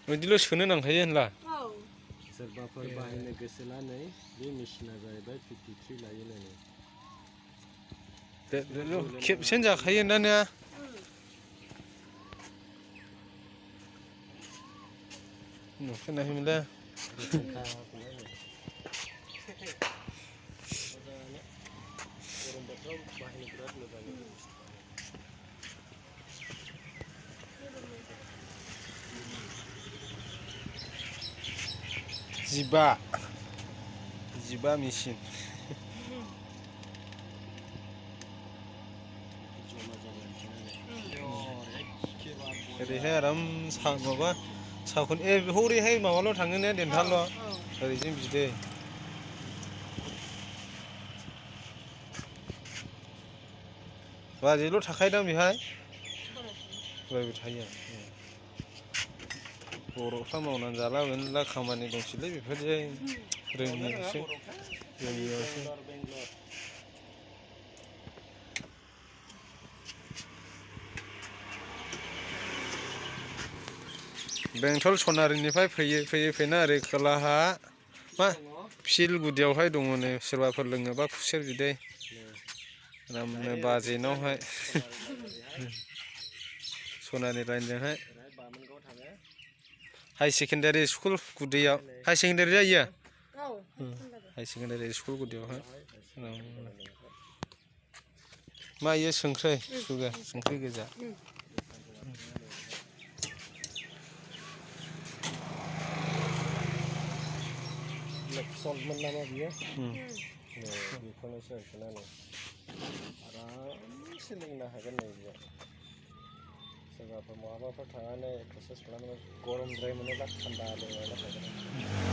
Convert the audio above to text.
बिदिल' सोनो नांखायो होनला सोरबाफोर बाहायनो गोसोलानै बे मेचिना जाहैबाय 53 लायोनो खेबसेनो जाखायो ना ने नुखानायमोनलै गरम बोथोराव बाहायनो बिराद मोजां जिबा मेचिन ओरैहाय आराम माबा सावखौनो हरैहाय माबाल' थाङो ने देन्थाल' ओरैजों बिदै बाजैल' थाखायोदां बेहाय बोरायबो थायो बर'फ्रा मावनानै जाला मेरला खामानि दंसैलै बेफोरजों रोङियावसो बेंटल सनारिनिफ्राय फैना ओरै खोलाहा मा फिल्ड गुदियावहाय दङ नै सोरबाफोर लोङोबा खुसेर बिदै आरामनो बाजेनावहाय सनारि लाइनजोंहाय हाई सेकेन्डारि स्कुल गुदियाव हाई सेकेन्डारि जायो हाई सेकेन्डारि स्कुल गुदियावहाय मा इयो संख्रि गोजा सल्टमोन नामा बियो बेखौनो सोनानै आरामसे लोंनो हागोन नै बियो सोरबाफोर महाबाफोर थांनानै एक्सारसाइस खालामनो गरमद्राय मोनोब्ला थान्दा लोंनो हागोन